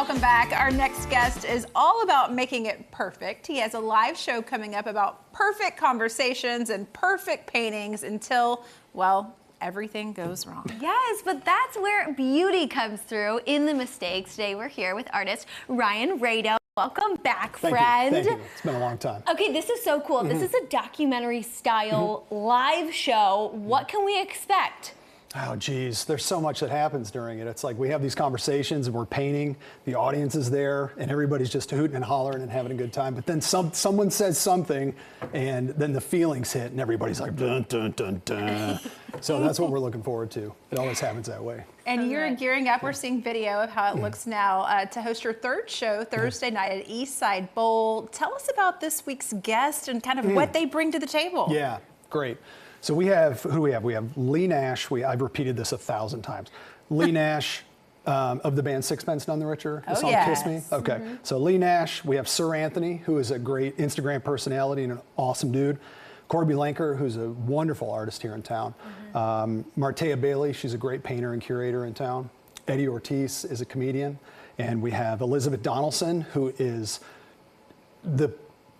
welcome back. Our next guest is all about making it perfect. He has a live show coming up about perfect conversations and perfect paintings until, well, everything goes wrong. Yes, but that's where beauty comes through in the mistakes. Today we're here with artist Rado. Welcome back, friend. Thank you. It's been a long time. Okay, this is so cool. This is a documentary style live show. What can we expect? Oh, geez, there's so much that happens during it. It's like we have these conversations and we're painting, the audience is there, and everybody's just hooting and hollering and having a good time. But then someone says something, and then the feelings hit, and everybody's like, dun, dun, dun, dun. So that's what we're looking forward to. It always happens that way. And you're gearing up. We're seeing video of how it looks now to host your third show Thursday night at Eastside Bowl. Tell us about this week's guest and kind of what they bring to the table. Yeah, great. So we have, who do we have? We have Lee Nash. I've repeated this 1,000 times. Lee Nash of the band Sixpence None the Richer. The song Kiss Me. Okay. So Lee Nash. We have Sir Anthony, who is a great Instagram personality and an awesome dude. Corby Lanker, who's a wonderful artist here in town. Martea Bailey, she's a great painter and curator in town. Eddie Ortiz is a comedian. And we have Elizabeth Donaldson, who is the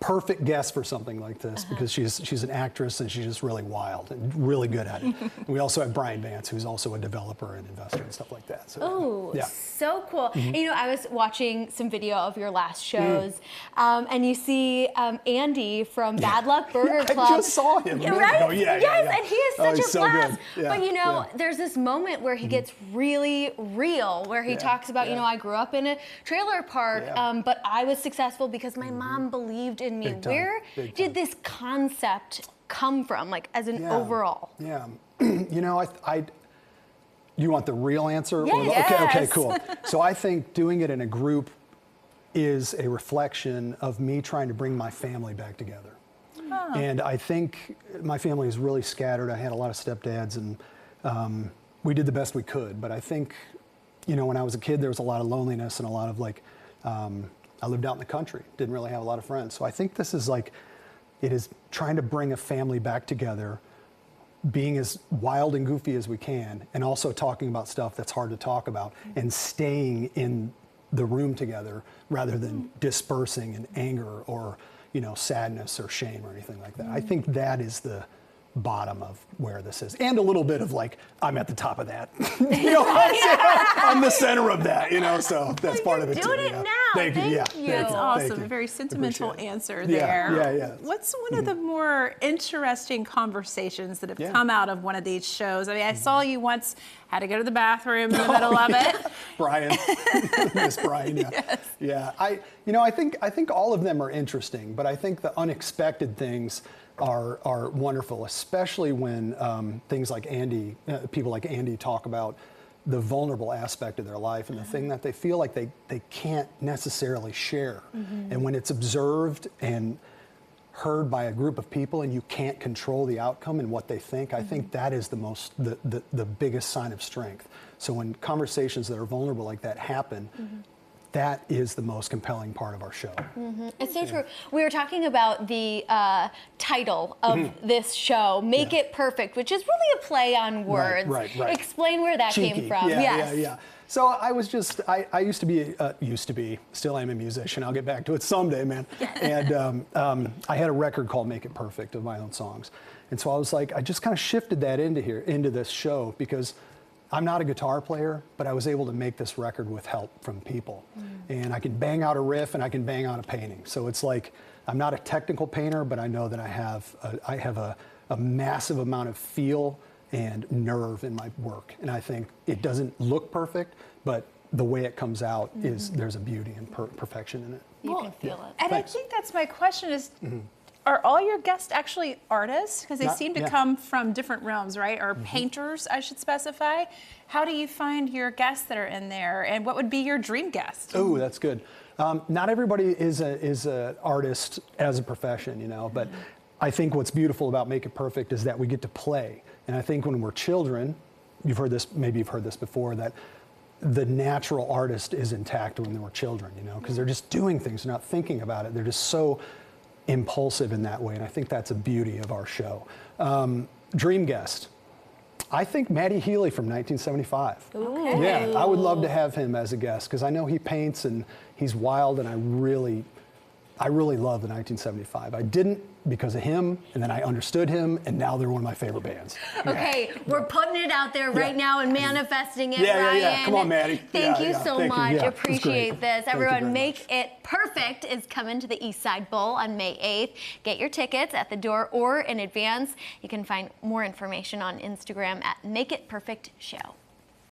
perfect guest for something like this because she's an actress and she's just really wild and really good at it. And we also have Brian Vance, who's also a developer and investor and stuff like that. So, oh, yeah. So cool. And, you know, I was watching some video of your last shows and you see Andy from Bad Luck Burger Club. I just saw him. Right? Oh, Yes, and he is such a blast. So but, you know, there's this moment where he gets really real, where he talks about, you know, I grew up in a trailer park, but I was successful because my mom believed in me. Where did this concept come from, like as an overall? Yeah, you know, you want the real answer? Yes. Okay, cool. So I think doing it in a group is a reflection of me trying to bring my family back together. And I think my family is really scattered. I had a lot of stepdads and we did the best we could. But I think, you know, when I was a kid, there was a lot of loneliness and a lot of like, I lived out in the country, didn't really have a lot of friends. So I think this is like, it is trying to bring a family back together, being as wild and goofy as we can, and also talking about stuff that's hard to talk about, and staying in the room together rather than dispersing in anger or, you know, sadness or shame or anything like that. I think that is the bottom of where this is, and a little bit of like, I'm at the top of that. You know, I'm the center of that, you know, so that's part of it too. Doing it now. Thank you. That's awesome. A very sentimental answer there. Yeah. What's one of the more interesting conversations that have come out of one of these shows? I mean, I saw you once had to go to the bathroom in the middle of it. Brian, Miss Brian, yeah. I think all of them are interesting, but I think the unexpected things are wonderful, especially when things like Andy, people like Andy talk about the vulnerable aspect of their life and the thing that they feel like they can't necessarily share. And when it's observed and heard by a group of people and you can't control the outcome and what they think, I think that is the biggest sign of strength. So when conversations that are vulnerable like that happen, that is the most compelling part of our show. It's so true. We were talking about the title of this show, Make It Perfect, which is really a play on words. Right. Explain where that came from. Yeah. So I was just, I used to be, still am a musician. I'll get back to it someday, man. And I had a record called Make It Perfect of my own songs. And so I was like, I just kind of shifted that into this show because I'm not a guitar player, but I was able to make this record with help from people. And I can bang out a riff and I can bang out a painting. So it's like, I'm not a technical painter, but I know that I have a massive amount of feel and nerve in my work. And I think it doesn't look perfect, but the way it comes out is, there's a beauty and perfection in it. You can feel it. And Thanks. I think that's my question is, are all your guests actually artists? Because they seem to come from different realms, right? Or painters, I should specify. How do you find your guests that are in there? And what would be your dream guest? Oh, that's good. Not everybody is an artist as a profession, you know, but I think what's beautiful about Make It Perfect is that we get to play. And I think when we're children, maybe you've heard this before, that the natural artist is intact when we're children, you know, because they're just doing things, they're not thinking about it. They're just so impulsive in that way, and I think that's a beauty of our show. Dream guest. I think Matty Healy from 1975. Okay. Yeah, I would love to have him as a guest because I know he paints and he's wild, and I really love the 1975. I didn't because of him, and then I understood him, and now they're one of my favorite bands. Okay, we're putting it out there right now and manifesting it, Ryan. Yeah. Come on, Maddie. Thank you so Thank you. much. Yeah, Appreciate this. Thank you Everyone, very Make It Perfect is coming to the Eastside Bowl on May 8th. Get your tickets at the door or in advance. You can find more information on Instagram at Make It Perfect Show.